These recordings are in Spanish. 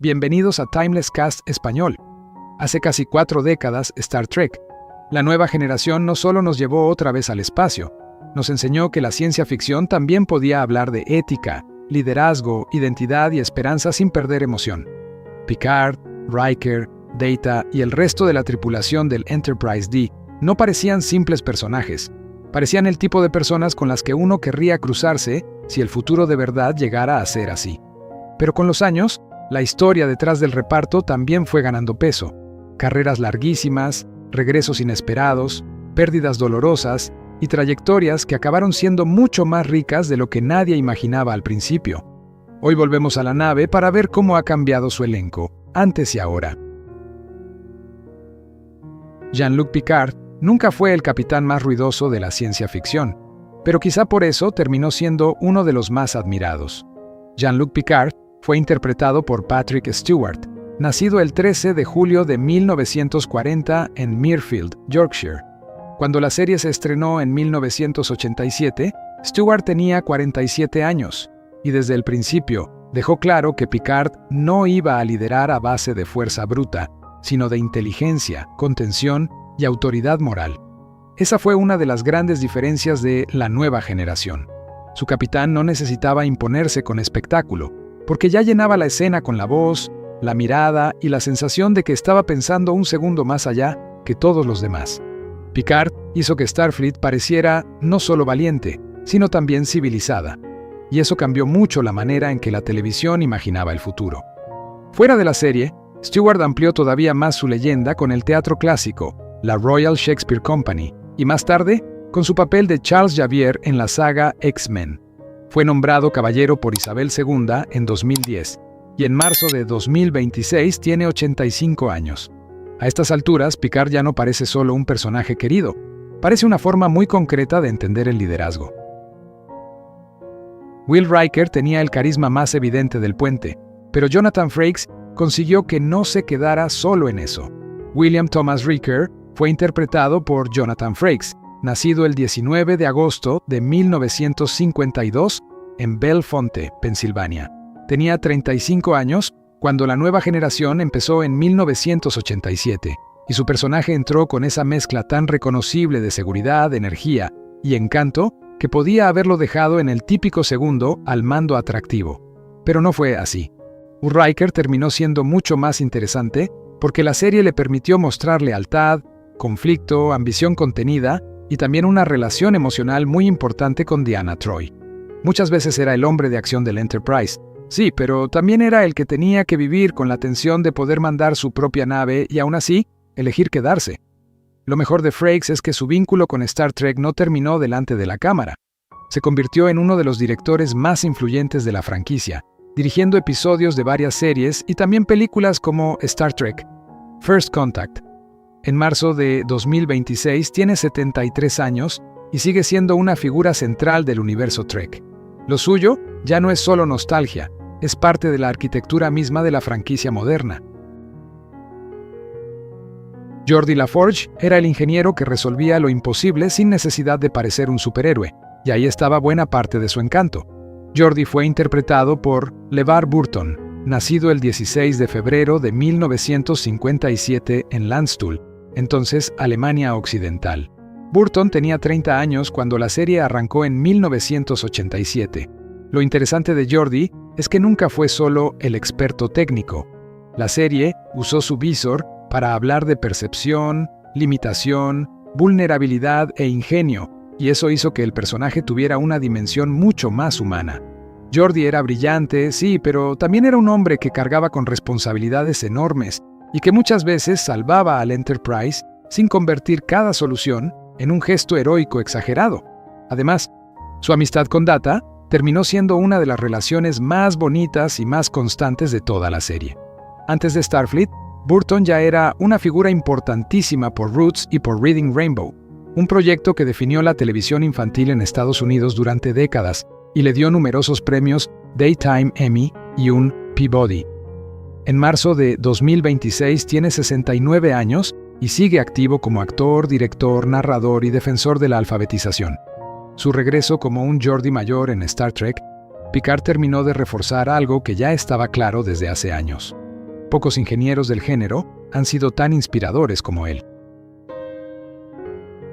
Bienvenidos a Timeless Cast Español. Hace casi 4 décadas, Star Trek. La nueva generación no solo nos llevó otra vez al espacio, nos enseñó que la ciencia ficción también podía hablar de ética, liderazgo, identidad y esperanza sin perder emoción. Picard, Riker, Data y el resto de la tripulación del Enterprise D no parecían simples personajes. Parecían el tipo de personas con las que uno querría cruzarse si el futuro de verdad llegara a ser así. Pero con los años, la historia detrás del reparto también fue ganando peso. Carreras larguísimas, regresos inesperados, pérdidas dolorosas y trayectorias que acabaron siendo mucho más ricas de lo que nadie imaginaba al principio. Hoy volvemos a la nave para ver cómo ha cambiado su elenco, antes y ahora. Jean-Luc Picard nunca fue el capitán más ruidoso de la ciencia ficción, pero quizá por eso terminó siendo uno de los más admirados. Jean-Luc Picard fue interpretado por Patrick Stewart, nacido el 13 de julio de 1940 en Mirfield, Yorkshire. Cuando la serie se estrenó en 1987, Stewart tenía 47 años, y desde el principio dejó claro que Picard no iba a liderar a base de fuerza bruta, sino de inteligencia, contención y autoridad moral. Esa fue una de las grandes diferencias de la nueva generación. Su capitán no necesitaba imponerse con espectáculo, porque ya llenaba la escena con la voz, la mirada y la sensación de que estaba pensando un segundo más allá que todos los demás. Picard hizo que Starfleet pareciera no solo valiente, sino también civilizada, y eso cambió mucho la manera en que la televisión imaginaba el futuro. Fuera de la serie, Stewart amplió todavía más su leyenda con el teatro clásico, la Royal Shakespeare Company, y más tarde, con su papel de Charles Xavier en la saga X-Men. Fue nombrado caballero por Isabel II en 2010, y en marzo de 2026 tiene 85 años. A estas alturas, Picard ya no parece solo un personaje querido, parece una forma muy concreta de entender el liderazgo. Will Riker tenía el carisma más evidente del puente, pero Jonathan Frakes consiguió que no se quedara solo en eso. William Thomas Riker fue interpretado por Jonathan Frakes, nacido el 19 de agosto de 1952 en Bellefonte, Pensilvania. Tenía 35 años cuando la nueva generación empezó en 1987, y su personaje entró con esa mezcla tan reconocible de seguridad, energía y encanto que podía haberlo dejado en el típico segundo al mando atractivo. Pero no fue así. Riker terminó siendo mucho más interesante porque la serie le permitió mostrar lealtad, conflicto, ambición contenida y también una relación emocional muy importante con Deanna Troi. Muchas veces era el hombre de acción del Enterprise, sí, pero también era el que tenía que vivir con la tensión de poder mandar su propia nave y aún así elegir quedarse. Lo mejor de Frakes es que su vínculo con Star Trek no terminó delante de la cámara. Se convirtió en uno de los directores más influyentes de la franquicia, dirigiendo episodios de varias series y también películas como Star Trek: First Contact. En marzo de 2026 tiene 73 años y sigue siendo una figura central del universo Trek. Lo suyo ya no es solo nostalgia, es parte de la arquitectura misma de la franquicia moderna. Geordi LaForge era el ingeniero que resolvía lo imposible sin necesidad de parecer un superhéroe, y ahí estaba buena parte de su encanto. Geordi fue interpretado por LeVar Burton, nacido el 16 de febrero de 1957 en Landstuhl, entonces Alemania Occidental. Burton tenía 30 años cuando la serie arrancó en 1987. Lo interesante de Geordi es que nunca fue solo el experto técnico. La serie usó su visor para hablar de percepción, limitación, vulnerabilidad e ingenio, y eso hizo que el personaje tuviera una dimensión mucho más humana. Geordi era brillante, sí, pero también era un hombre que cargaba con responsabilidades enormes y que muchas veces salvaba al Enterprise sin convertir cada solución en un gesto heroico exagerado. Además, su amistad con Data terminó siendo una de las relaciones más bonitas y más constantes de toda la serie. Antes de Starfleet, Burton ya era una figura importantísima por Roots y por Reading Rainbow, un proyecto que definió la televisión infantil en Estados Unidos durante décadas y le dio numerosos premios Daytime Emmy y un Peabody. En marzo de 2026 tiene 69 años y sigue activo como actor, director, narrador y defensor de la alfabetización. Su regreso como un Geordi mayor en Star Trek, Picard terminó de reforzar algo que ya estaba claro desde hace años. Pocos ingenieros del género han sido tan inspiradores como él.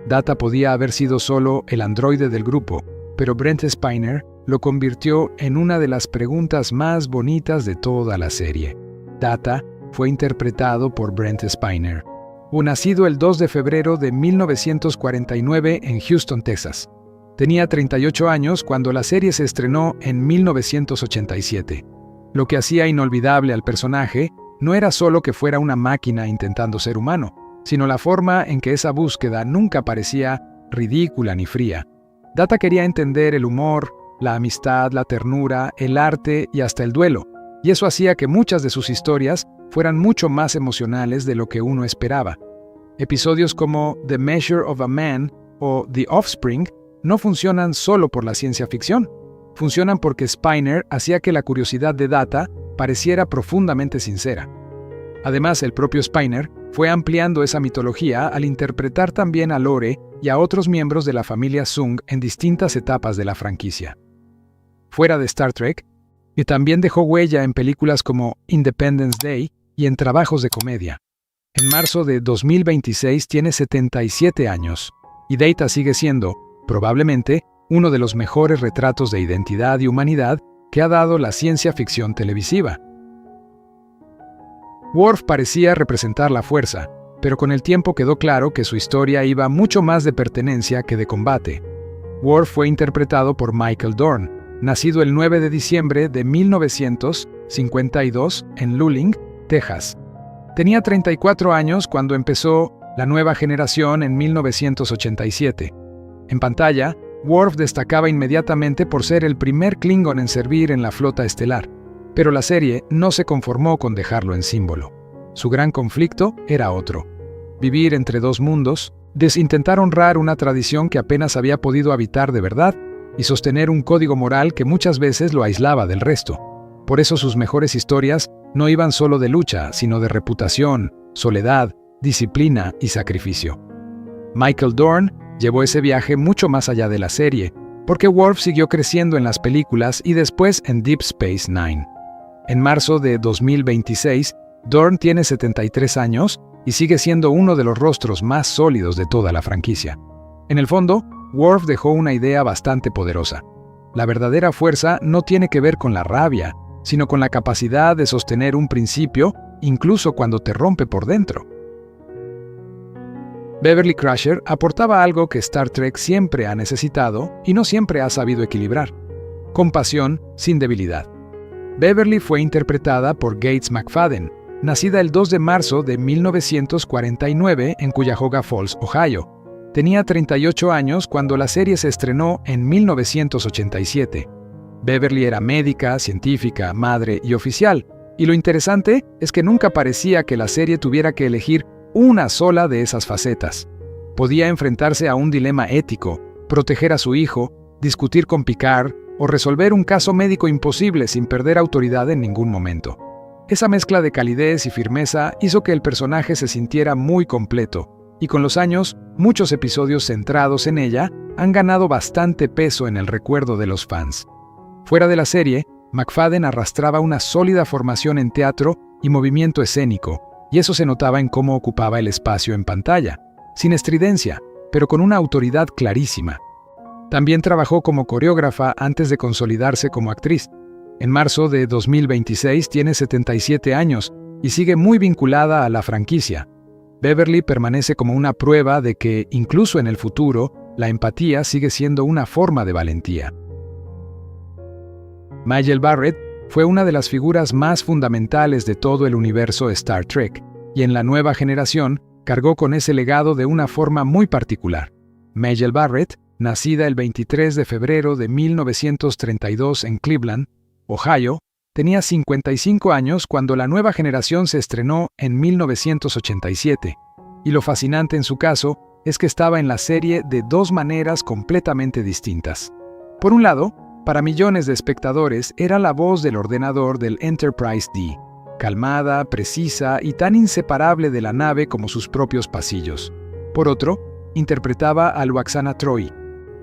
Data podía haber sido solo el androide del grupo, pero Brent Spiner lo convirtió en una de las preguntas más bonitas de toda la serie. Data fue interpretado por Brent Spiner, nacido el 2 de febrero de 1949 en Houston, Texas. Tenía 38 años cuando la serie se estrenó en 1987. Lo que hacía inolvidable al personaje no era solo que fuera una máquina intentando ser humano, sino la forma en que esa búsqueda nunca parecía ridícula ni fría. Data quería entender el humor, la amistad, la ternura, el arte y hasta el duelo, y eso hacía que muchas de sus historias fueran mucho más emocionales de lo que uno esperaba. Episodios como The Measure of a Man o The Offspring no funcionan solo por la ciencia ficción, funcionan porque Spiner hacía que la curiosidad de Data pareciera profundamente sincera. Además, el propio Spiner fue ampliando esa mitología al interpretar también a Lore y a otros miembros de la familia Sung en distintas etapas de la franquicia. Fuera de Star Trek, y también dejó huella en películas como Independence Day y en trabajos de comedia. En marzo de 2026 tiene 77 años, y Data sigue siendo, probablemente, uno de los mejores retratos de identidad y humanidad que ha dado la ciencia ficción televisiva. Worf parecía representar la fuerza, pero con el tiempo quedó claro que su historia iba mucho más de pertenencia que de combate. Worf fue interpretado por Michael Dorn, nacido el 9 de diciembre de 1952 en Luling, Texas. Tenía 34 años cuando empezó La Nueva Generación en 1987. En pantalla, Worf destacaba inmediatamente por ser el primer Klingon en servir en la flota estelar, pero la serie no se conformó con dejarlo en símbolo. Su gran conflicto era otro: vivir entre dos mundos, intentar honrar una tradición que apenas había podido habitar de verdad y sostener un código moral que muchas veces lo aislaba del resto. Por eso sus mejores historias no iban solo de lucha, sino de reputación, soledad, disciplina y sacrificio. Michael Dorn llevó ese viaje mucho más allá de la serie, porque Worf siguió creciendo en las películas y después en Deep Space Nine. En marzo de 2026, Dorn tiene 73 años y sigue siendo uno de los rostros más sólidos de toda la franquicia. En el fondo, Worf dejó una idea bastante poderosa. La verdadera fuerza no tiene que ver con la rabia, sino con la capacidad de sostener un principio incluso cuando te rompe por dentro. Beverly Crusher aportaba algo que Star Trek siempre ha necesitado y no siempre ha sabido equilibrar: compasión sin debilidad. Beverly fue interpretada por Gates McFadden, nacida el 2 de marzo de 1949 en Cuyahoga Falls, Ohio. Tenía 38 años cuando la serie se estrenó en 1987. Beverly era médica, científica, madre y oficial, y lo interesante es que nunca parecía que la serie tuviera que elegir una sola de esas facetas. Podía enfrentarse a un dilema ético, proteger a su hijo, discutir con Picard o resolver un caso médico imposible sin perder autoridad en ningún momento. Esa mezcla de calidez y firmeza hizo que el personaje se sintiera muy completo, y con los años, muchos episodios centrados en ella han ganado bastante peso en el recuerdo de los fans. Fuera de la serie, McFadden arrastraba una sólida formación en teatro y movimiento escénico, y eso se notaba en cómo ocupaba el espacio en pantalla, sin estridencia, pero con una autoridad clarísima. También trabajó como coreógrafa antes de consolidarse como actriz. En marzo de 2026 tiene 77 años y sigue muy vinculada a la franquicia. Beverly permanece como una prueba de que, incluso en el futuro, la empatía sigue siendo una forma de valentía. Majel Barrett fue una de las figuras más fundamentales de todo el universo Star Trek, y en La Nueva Generación cargó con ese legado de una forma muy particular. Majel Barrett, nacida el 23 de febrero de 1932 en Cleveland, Ohio, tenía 55 años cuando La Nueva Generación se estrenó en 1987, y lo fascinante en su caso es que estaba en la serie de dos maneras completamente distintas. Por un lado, para millones de espectadores era la voz del ordenador del Enterprise D, calmada, precisa y tan inseparable de la nave como sus propios pasillos. Por otro, interpretaba a Lwaxana Troi,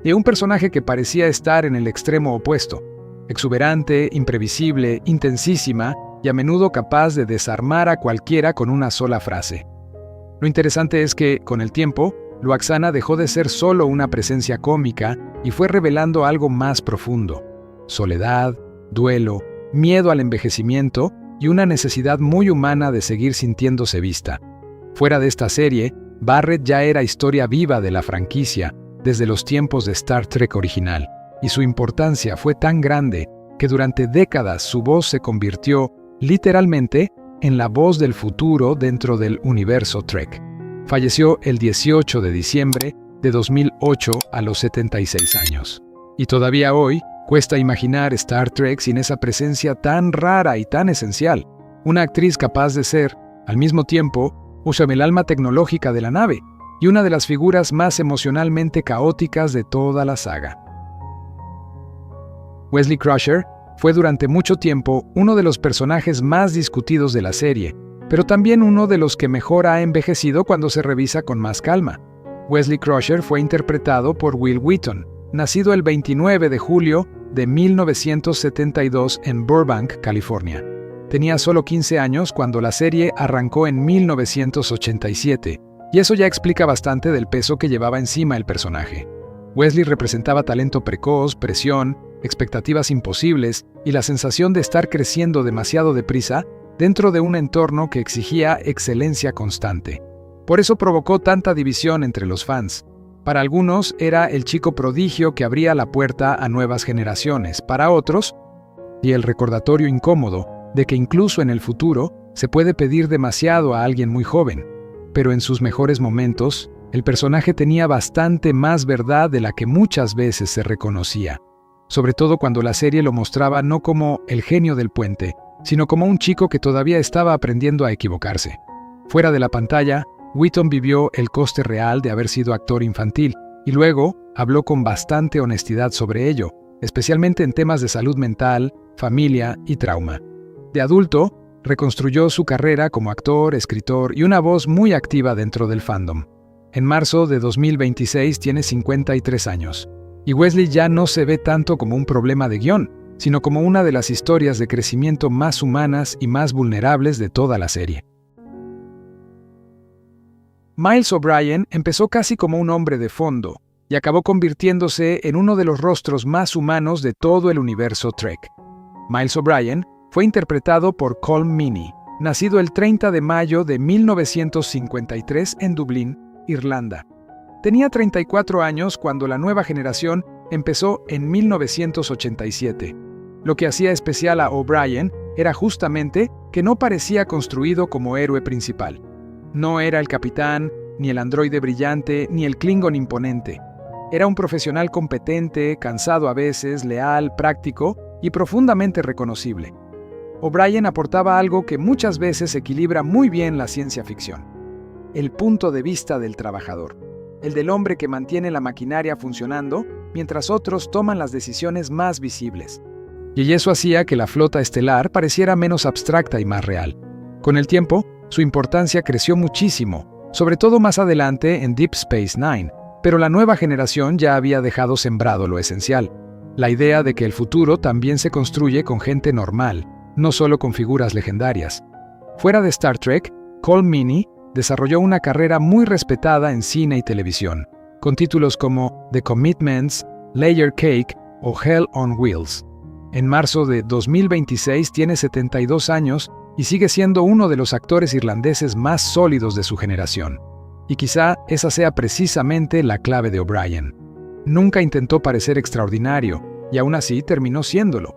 y un personaje que parecía estar en el extremo opuesto: exuberante, imprevisible, intensísima y a menudo capaz de desarmar a cualquiera con una sola frase. Lo interesante es que, con el tiempo, Lwaxana dejó de ser solo una presencia cómica y fue revelando algo más profundo: soledad, duelo, miedo al envejecimiento y una necesidad muy humana de seguir sintiéndose vista. Fuera de esta serie, Barrett ya era historia viva de la franquicia desde los tiempos de Star Trek original, y su importancia fue tan grande que durante décadas su voz se convirtió, literalmente, en la voz del futuro dentro del universo Trek. Falleció el 18 de diciembre de 2008 a los 76 años. Y todavía hoy, cuesta imaginar Star Trek sin esa presencia tan rara y tan esencial. Una actriz capaz de ser, al mismo tiempo, el alma tecnológica de la nave y una de las figuras más emocionalmente caóticas de toda la saga. Wesley Crusher fue durante mucho tiempo uno de los personajes más discutidos de la serie, pero también uno de los que mejor ha envejecido cuando se revisa con más calma. Wesley Crusher fue interpretado por Wil Wheaton, nacido el 29 de julio de 1972 en Burbank, California. Tenía solo 15 años cuando la serie arrancó en 1987, y eso ya explica bastante del peso que llevaba encima el personaje. Wesley representaba talento precoz, presión, expectativas imposibles y la sensación de estar creciendo demasiado deprisa dentro de un entorno que exigía excelencia constante. Por eso provocó tanta división entre los fans. Para algunos era el chico prodigio que abría la puerta a nuevas generaciones, para otros, y el recordatorio incómodo de que incluso en el futuro se puede pedir demasiado a alguien muy joven. Pero en sus mejores momentos, el personaje tenía bastante más verdad de la que muchas veces se reconocía, sobre todo cuando la serie lo mostraba no como el genio del puente, sino como un chico que todavía estaba aprendiendo a equivocarse. Fuera de la pantalla, Wheaton vivió el coste real de haber sido actor infantil y luego habló con bastante honestidad sobre ello, especialmente en temas de salud mental, familia y trauma. De adulto, reconstruyó su carrera como actor, escritor y una voz muy activa dentro del fandom. En marzo de 2026 tiene 53 años, y Wesley ya no se ve tanto como un problema de guión, sino como una de las historias de crecimiento más humanas y más vulnerables de toda la serie. Miles O'Brien empezó casi como un hombre de fondo, y acabó convirtiéndose en uno de los rostros más humanos de todo el universo Trek. Miles O'Brien fue interpretado por Colm Meaney, nacido el 30 de mayo de 1953 en Dublín, Irlanda. Tenía 34 años cuando la nueva generación empezó en 1987. Lo que hacía especial a O'Brien era justamente que no parecía construido como héroe principal. No era el capitán, ni el androide brillante, ni el Klingon imponente. Era un profesional competente, cansado a veces, leal, práctico y profundamente reconocible. O'Brien aportaba algo que muchas veces equilibra muy bien la ciencia ficción: el punto de vista del trabajador, el del hombre que mantiene la maquinaria funcionando mientras otros toman las decisiones más visibles. Y eso hacía que la flota estelar pareciera menos abstracta y más real. Con el tiempo, su importancia creció muchísimo, sobre todo más adelante en Deep Space Nine, pero la nueva generación ya había dejado sembrado lo esencial: la idea de que el futuro también se construye con gente normal, no solo con figuras legendarias. Fuera de Star Trek, Colm Meaney desarrolló una carrera muy respetada en cine y televisión, con títulos como The Commitments, Layer Cake o Hell on Wheels. En marzo de 2026 tiene 72 años y sigue siendo uno de los actores irlandeses más sólidos de su generación. Y quizá esa sea precisamente la clave de O'Brien. Nunca intentó parecer extraordinario, y aún así terminó siéndolo.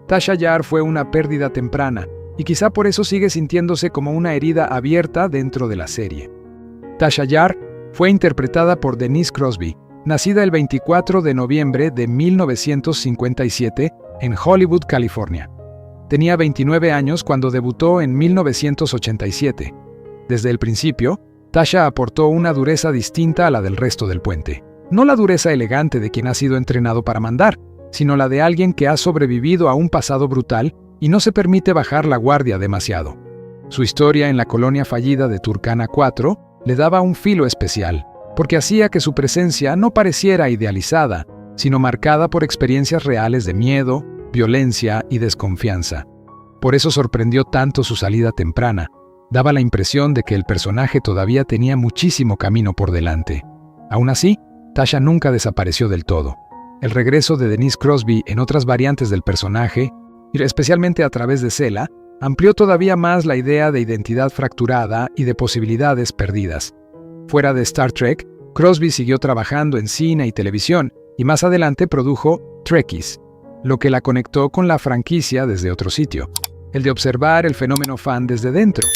Tasha Yar fue una pérdida temprana, y quizá por eso sigue sintiéndose como una herida abierta dentro de la serie. Tasha Yar fue interpretada por Denise Crosby, nacida el 24 de noviembre de 1957 en Hollywood, California. Tenía 29 años cuando debutó en 1987. Desde el principio, Tasha aportó una dureza distinta a la del resto del puente. No la dureza elegante de quien ha sido entrenado para mandar, sino la de alguien que ha sobrevivido a un pasado brutal y no se permite bajar la guardia demasiado. Su historia en la colonia fallida de Turkana 4 le daba un filo especial, porque hacía que su presencia no pareciera idealizada, sino marcada por experiencias reales de miedo, violencia y desconfianza. Por eso sorprendió tanto su salida temprana. Daba la impresión de que el personaje todavía tenía muchísimo camino por delante. Aún así, Tasha nunca desapareció del todo. El regreso de Denise Crosby en otras variantes del personaje, y especialmente a través de Zela, amplió todavía más la idea de identidad fracturada y de posibilidades perdidas. Fuera de Star Trek, Crosby siguió trabajando en cine y televisión, y más adelante produjo Trekkies, lo que la conectó con la franquicia desde otro sitio, el de observar el fenómeno fan desde dentro.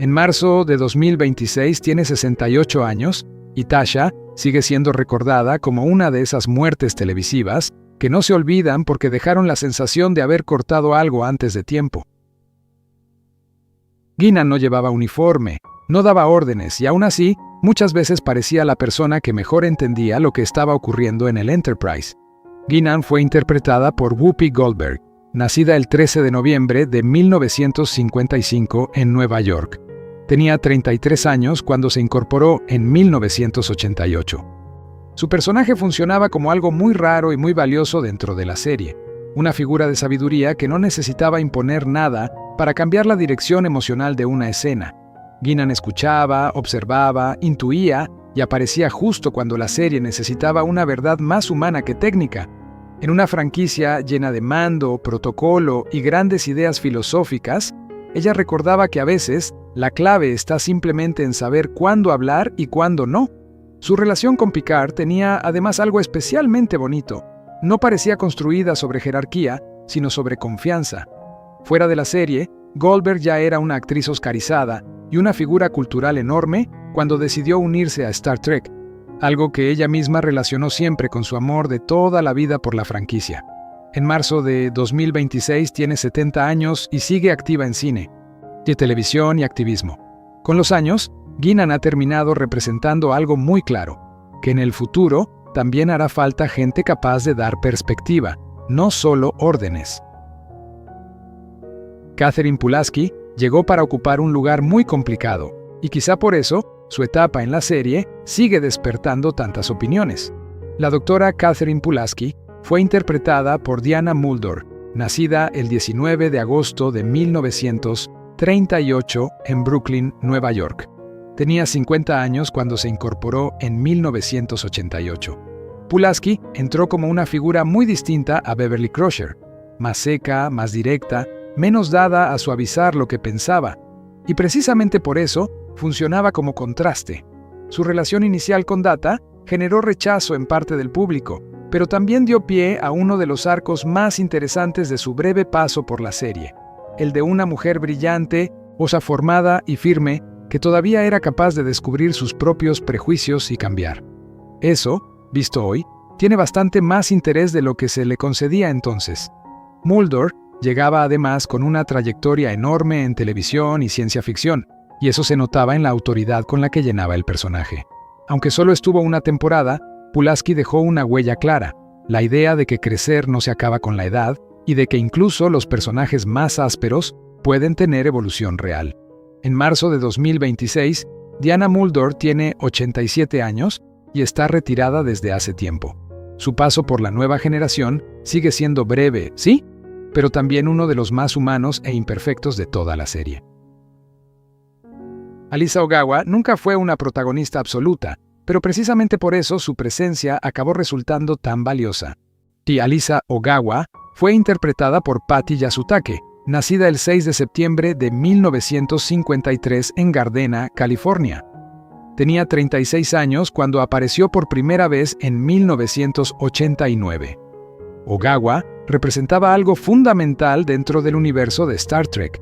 En marzo de 2026 tiene 68 años, y Tasha sigue siendo recordada como una de esas muertes televisivas que no se olvidan porque dejaron la sensación de haber cortado algo antes de tiempo. Guinan no llevaba uniforme, no daba órdenes y aún así, muchas veces parecía la persona que mejor entendía lo que estaba ocurriendo en el Enterprise. Guinan fue interpretada por Whoopi Goldberg, nacida el 13 de noviembre de 1955 en Nueva York. Tenía 33 años cuando se incorporó en 1988. Su personaje funcionaba como algo muy raro y muy valioso dentro de la serie, una figura de sabiduría que no necesitaba imponer nada para cambiar la dirección emocional de una escena. Guinan escuchaba, observaba, intuía y aparecía justo cuando la serie necesitaba una verdad más humana que técnica. En una franquicia llena de mando, protocolo y grandes ideas filosóficas, ella recordaba que a veces la clave está simplemente en saber cuándo hablar y cuándo no. Su relación con Picard tenía además algo especialmente bonito. No parecía construida sobre jerarquía, sino sobre confianza. Fuera de la serie, Goldberg ya era una actriz oscarizada y una figura cultural enorme cuando decidió unirse a Star Trek, algo que ella misma relacionó siempre con su amor de toda la vida por la franquicia. En marzo de 2026 tiene 70 años y sigue activa en cine, de televisión y activismo. Con los años, Guinan ha terminado representando algo muy claro, que en el futuro también hará falta gente capaz de dar perspectiva, no solo órdenes. Catherine Pulaski llegó para ocupar un lugar muy complicado, y quizá por eso, su etapa en la serie sigue despertando tantas opiniones. La doctora Catherine Pulaski fue interpretada por Diana Muldaur, nacida el 19 de agosto de 1938 en Brooklyn, Nueva York. Tenía 50 años cuando se incorporó en 1988. Pulaski entró como una figura muy distinta a Beverly Crusher, más seca, más directa, menos dada a suavizar lo que pensaba, y precisamente por eso funcionaba como contraste. Su relación inicial con Data generó rechazo en parte del público, pero también dio pie a uno de los arcos más interesantes de su breve paso por la serie, el de una mujer brillante, formada y firme, que todavía era capaz de descubrir sus propios prejuicios y cambiar. Eso, visto hoy, tiene bastante más interés de lo que se le concedía entonces. Muldaur llegaba además con una trayectoria enorme en televisión y ciencia ficción, y eso se notaba en la autoridad con la que llenaba el personaje. Aunque solo estuvo una temporada, Pulaski dejó una huella clara, la idea de que crecer no se acaba con la edad y de que incluso los personajes más ásperos pueden tener evolución real. En marzo de 2026, Diana Muldaur tiene 87 años y está retirada desde hace tiempo. Su paso por la nueva generación sigue siendo breve, sí, pero también uno de los más humanos e imperfectos de toda la serie. Alisa Ogawa nunca fue una protagonista absoluta, pero precisamente por eso su presencia acabó resultando tan valiosa. Y Alisa Ogawa fue interpretada por Patty Yasutake, nacida el 6 de septiembre de 1953 en Gardena, California. Tenía 36 años cuando apareció por primera vez en 1989. Ogawa representaba algo fundamental dentro del universo de Star Trek,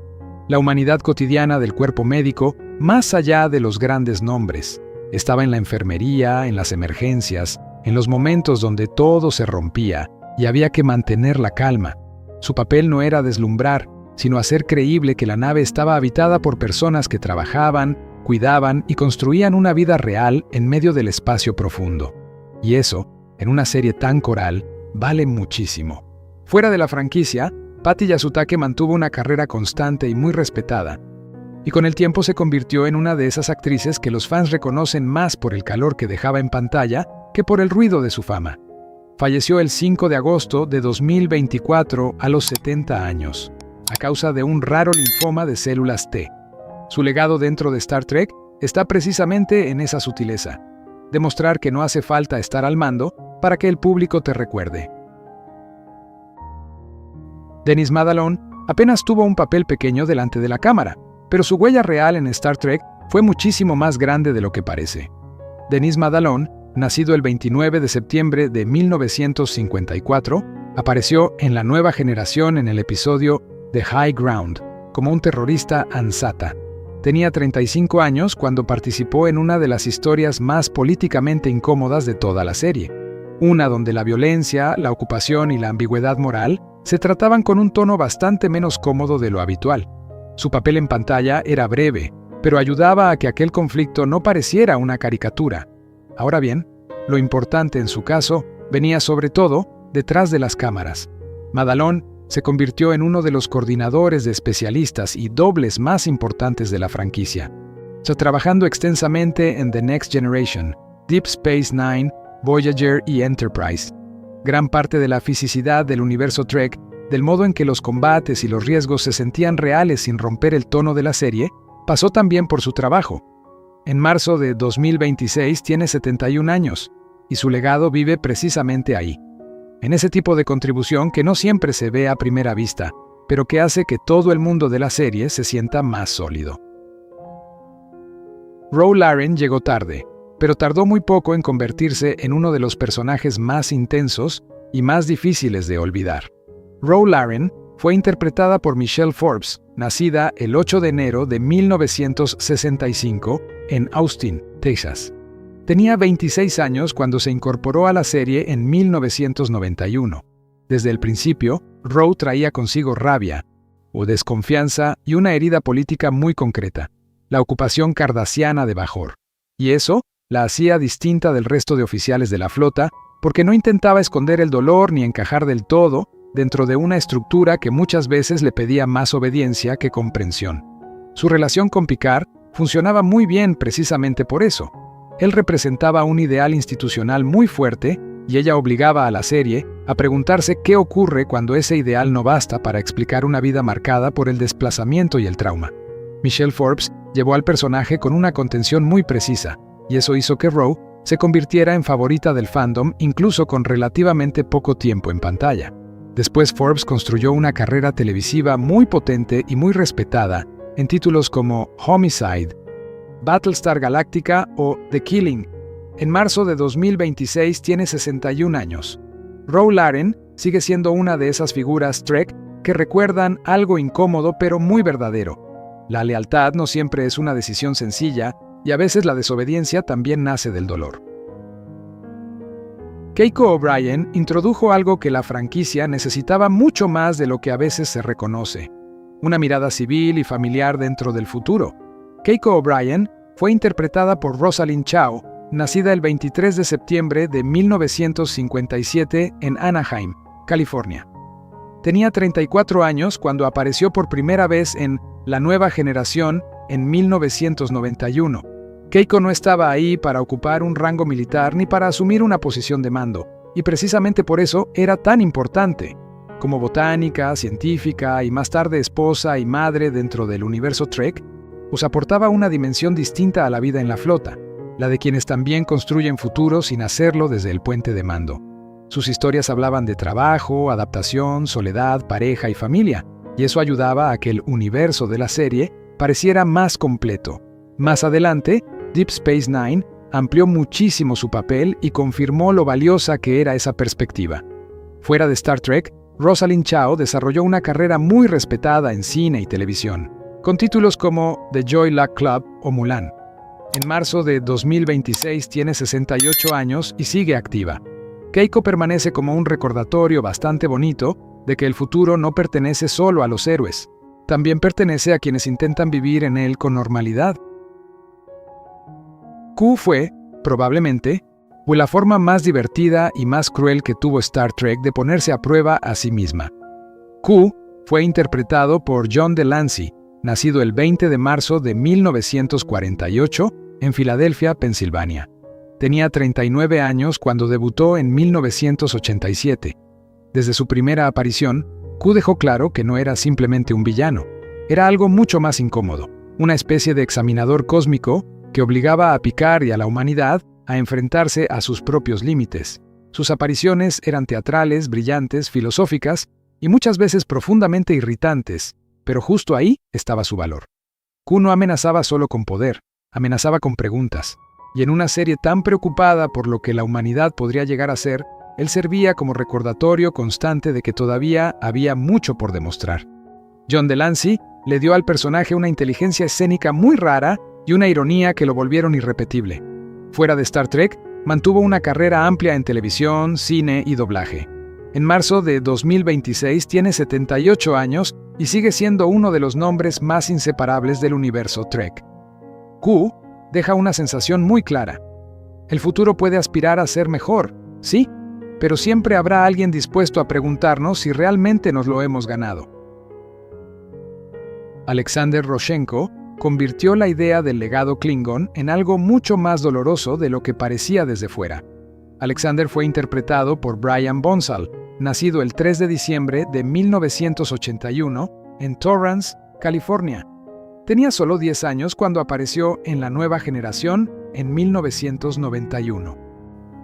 la humanidad cotidiana del cuerpo médico más allá de los grandes nombres. Estaba en la enfermería, en las emergencias, en los momentos donde todo se rompía y había que mantener la calma. Su papel no era deslumbrar, sino hacer creíble que la nave estaba habitada por personas que trabajaban, cuidaban y construían una vida real en medio del espacio profundo. Y eso, en una serie tan coral, vale muchísimo. Fuera de la franquicia, Patty Yasutake mantuvo una carrera constante y muy respetada, y con el tiempo se convirtió en una de esas actrices que los fans reconocen más por el calor que dejaba en pantalla que por el ruido de su fama. falleció el 5 de agosto de 2024 a los 70 años, a causa de un raro linfoma de células T. Su legado dentro de Star Trek está precisamente en esa sutileza, demostrar que no hace falta estar al mando para que el público te recuerde. Dennis Madalone apenas tuvo un papel pequeño delante de la cámara, pero su huella real en Star Trek fue muchísimo más grande de lo que parece. Dennis Madalone, nacido el 29 de septiembre de 1954, apareció en La Nueva Generación en el episodio The High Ground, como un terrorista ansata. Tenía 35 años cuando participó en una de las historias más políticamente incómodas de toda la serie, una donde la violencia, la ocupación y la ambigüedad moral se trataban con un tono bastante menos cómodo de lo habitual. Su papel en pantalla era breve, pero ayudaba a que aquel conflicto no pareciera una caricatura. Ahora bien, lo importante en su caso venía sobre todo detrás de las cámaras. Madalone se convirtió en uno de los coordinadores de especialistas y dobles más importantes de la franquicia, trabajando extensamente en The Next Generation, Deep Space Nine, Voyager y Enterprise. Gran parte de la fisicidad del universo Trek, del modo en que los combates y los riesgos se sentían reales sin romper el tono de la serie, pasó también por su trabajo. En marzo de 2026 tiene 71 años, y su legado vive precisamente ahí, en ese tipo de contribución que no siempre se ve a primera vista, pero que hace que todo el mundo de la serie se sienta más sólido. Ro Laren llegó tarde, pero tardó muy poco en convertirse en uno de los personajes más intensos y más difíciles de olvidar. Ro Laren fue interpretada por Michelle Forbes, nacida el 8 de enero de 1965 en Austin, Texas. Tenía 26 años cuando se incorporó a la serie en 1991. Desde el principio, Ro traía consigo rabia, o desconfianza y una herida política muy concreta, la ocupación cardassiana de Bajor. Y eso la hacía distinta del resto de oficiales de la flota porque no intentaba esconder el dolor ni encajar del todo dentro de una estructura que muchas veces le pedía más obediencia que comprensión. Su relación con Picard funcionaba muy bien precisamente por eso. Él representaba un ideal institucional muy fuerte y ella obligaba a la serie a preguntarse qué ocurre cuando ese ideal no basta para explicar una vida marcada por el desplazamiento y el trauma. Michelle Forbes llevó al personaje con una contención muy precisa, y eso hizo que Ro se convirtiera en favorita del fandom incluso con relativamente poco tiempo en pantalla. Después Forbes construyó una carrera televisiva muy potente y muy respetada en títulos como Homicide, Battlestar Galactica o The Killing. En marzo de 2026 tiene 61 años. Ro Laren sigue siendo una de esas figuras Trek que recuerdan algo incómodo pero muy verdadero. La lealtad no siempre es una decisión sencilla y a veces la desobediencia también nace del dolor. Keiko O'Brien introdujo algo que la franquicia necesitaba mucho más de lo que a veces se reconoce: una mirada civil y familiar dentro del futuro. Keiko O'Brien fue interpretada por Rosalind Chao, nacida el 23 de septiembre de 1957 en Anaheim, California. Tenía 34 años cuando apareció por primera vez en La Nueva Generación en 1991. Keiko no estaba ahí para ocupar un rango militar ni para asumir una posición de mando, y precisamente por eso era tan importante. Como botánica, científica y más tarde esposa y madre dentro del universo Trek, aportaba una dimensión distinta a la vida en la flota, la de quienes también construyen futuro sin hacerlo desde el puente de mando. Sus historias hablaban de trabajo, adaptación, soledad, pareja y familia, y eso ayudaba a que el universo de la serie pareciera más completo. Más adelante, Deep Space Nine amplió muchísimo su papel y confirmó lo valiosa que era esa perspectiva. Fuera de Star Trek, Rosalind Chao desarrolló una carrera muy respetada en cine y televisión, con títulos como The Joy Luck Club o Mulan. En marzo de 2026 tiene 68 años y sigue activa. Keiko permanece como un recordatorio bastante bonito de que el futuro no pertenece solo a los héroes, también pertenece a quienes intentan vivir en él con normalidad. Q fue, probablemente, la forma más divertida y más cruel que tuvo Star Trek de ponerse a prueba a sí misma. Q fue interpretado por John Delancey, nacido el 20 de marzo de 1948 en Filadelfia, Pensilvania. Tenía 39 años cuando debutó en 1987. Desde su primera aparición, Q dejó claro que no era simplemente un villano. Era algo mucho más incómodo, una especie de examinador cósmico que obligaba a Picard y a la humanidad a enfrentarse a sus propios límites. Sus apariciones eran teatrales, brillantes, filosóficas y muchas veces profundamente irritantes, pero justo ahí estaba su valor. Q no amenazaba solo con poder, amenazaba con preguntas. Y en una serie tan preocupada por lo que la humanidad podría llegar a ser, él servía como recordatorio constante de que todavía había mucho por demostrar. John Delancey le dio al personaje una inteligencia escénica muy rara y una ironía que lo volvieron irrepetible. Fuera de Star Trek, mantuvo una carrera amplia en televisión, cine y doblaje. En marzo de 2026 tiene 78 años y sigue siendo uno de los nombres más inseparables del universo Trek. Q deja una sensación muy clara. El futuro puede aspirar a ser mejor, sí, pero siempre habrá alguien dispuesto a preguntarnos si realmente nos lo hemos ganado. Alexander Rozhenko convirtió la idea del legado Klingon en algo mucho más doloroso de lo que parecía desde fuera. Alexander fue interpretado por Brian Bonsall, nacido el 3 de diciembre de 1981 en Torrance, California. Tenía solo 10 años cuando apareció en La Nueva Generación en 1991.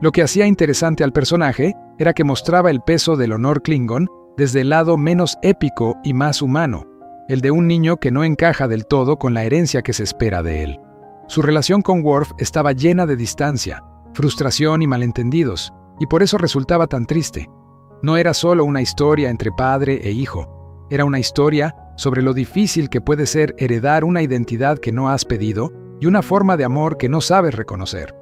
Lo que hacía interesante al personaje era que mostraba el peso del honor Klingon desde el lado menos épico y más humano, el de un niño que no encaja del todo con la herencia que se espera de él. Su relación con Worf estaba llena de distancia, frustración y malentendidos, y por eso resultaba tan triste. No era solo una historia entre padre e hijo, era una historia sobre lo difícil que puede ser heredar una identidad que no has pedido y una forma de amor que no sabes reconocer.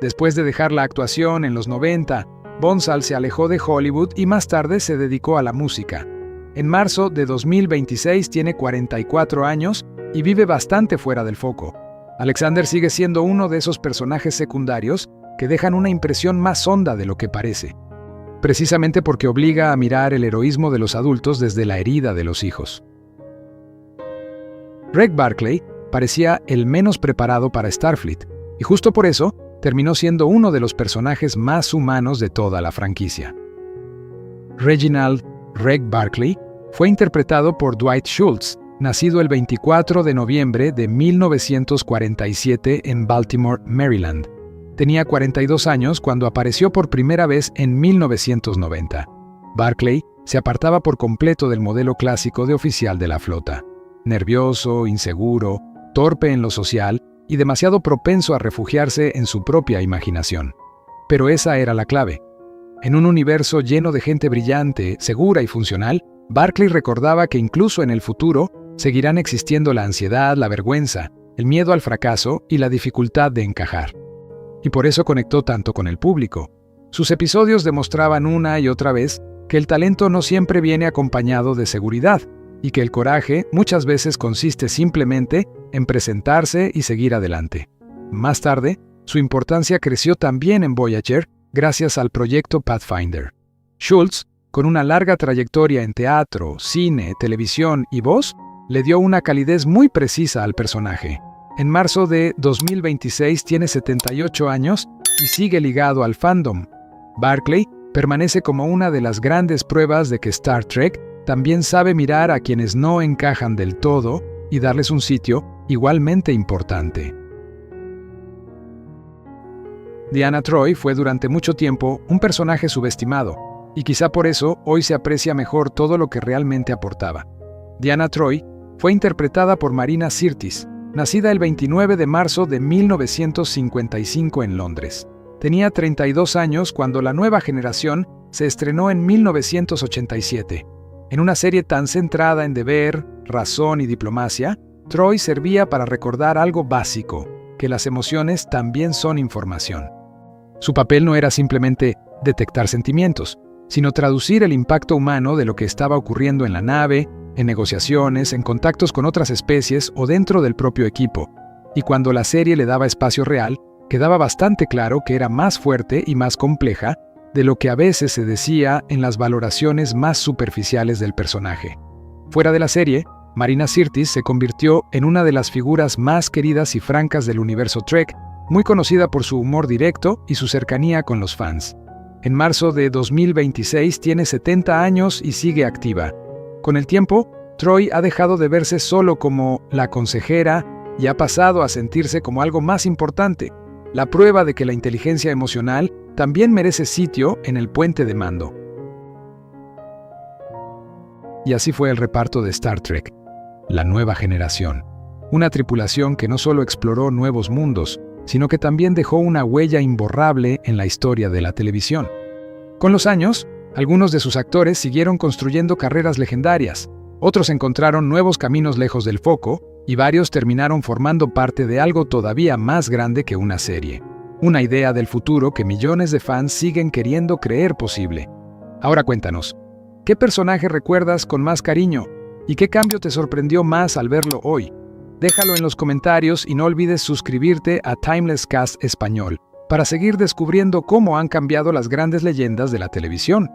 Después de dejar la actuación en los 90, Bonsall se alejó de Hollywood y más tarde se dedicó a la música. En marzo de 2026 tiene 44 años y vive bastante fuera del foco. Alexander sigue siendo uno de esos personajes secundarios que dejan una impresión más honda de lo que parece, precisamente porque obliga a mirar el heroísmo de los adultos desde la herida de los hijos. Greg Barclay parecía el menos preparado para Starfleet, y justo por eso terminó siendo uno de los personajes más humanos de toda la franquicia. Reginald Greg Barclay fue interpretado por Dwight Schultz, nacido el 24 de noviembre de 1947 en Baltimore, Maryland. Tenía 42 años cuando apareció por primera vez en 1990. Barclay se apartaba por completo del modelo clásico de oficial de la flota. Nervioso, inseguro, torpe en lo social y demasiado propenso a refugiarse en su propia imaginación. Pero esa era la clave. En un universo lleno de gente brillante, segura y funcional, Barclay recordaba que incluso en el futuro seguirán existiendo la ansiedad, la vergüenza, el miedo al fracaso y la dificultad de encajar. Y por eso conectó tanto con el público. Sus episodios demostraban una y otra vez que el talento no siempre viene acompañado de seguridad, y que el coraje muchas veces consiste simplemente en presentarse y seguir adelante. Más tarde, su importancia creció también en Voyager gracias al proyecto Pathfinder. Schultz, con una larga trayectoria en teatro, cine, televisión y voz, le dio una calidez muy precisa al personaje. En marzo de 2026 tiene 78 años y sigue ligado al fandom. Barclay permanece como una de las grandes pruebas de que Star Trek también sabe mirar a quienes no encajan del todo y darles un sitio igualmente importante. Deanna Troi fue durante mucho tiempo un personaje subestimado, y quizá por eso hoy se aprecia mejor todo lo que realmente aportaba. Deanna Troi fue interpretada por Marina Sirtis, nacida el 29 de marzo de 1955 en Londres. Tenía 32 años cuando La Nueva Generación se estrenó en 1987. En una serie tan centrada en deber, razón y diplomacia, Troi servía para recordar algo básico, que las emociones también son información. Su papel no era simplemente detectar sentimientos, sino traducir el impacto humano de lo que estaba ocurriendo en la nave, en negociaciones, en contactos con otras especies o dentro del propio equipo. Y cuando la serie le daba espacio real, quedaba bastante claro que era más fuerte y más compleja de lo que a veces se decía en las valoraciones más superficiales del personaje. Fuera de la serie, Marina Sirtis se convirtió en una de las figuras más queridas y francas del universo Trek muy conocida por su humor directo y su cercanía con los fans. En marzo de 2026 tiene 70 años y sigue activa. Con el tiempo, Troi ha dejado de verse solo como la consejera y ha pasado a sentirse como algo más importante, la prueba de que la inteligencia emocional también merece sitio en el puente de mando. Y así fue el reparto de Star Trek, la nueva generación. Una tripulación que no solo exploró nuevos mundos, sino que también dejó una huella imborrable en la historia de la televisión. Con los años, algunos de sus actores siguieron construyendo carreras legendarias, otros encontraron nuevos caminos lejos del foco, y varios terminaron formando parte de algo todavía más grande que una serie. Una idea del futuro que millones de fans siguen queriendo creer posible. Ahora cuéntanos, ¿qué personaje recuerdas con más cariño? ¿Y qué cambio te sorprendió más al verlo hoy? Déjalo en los comentarios y no olvides suscribirte a Timeless Cast Español para seguir descubriendo cómo han cambiado las grandes leyendas de la televisión.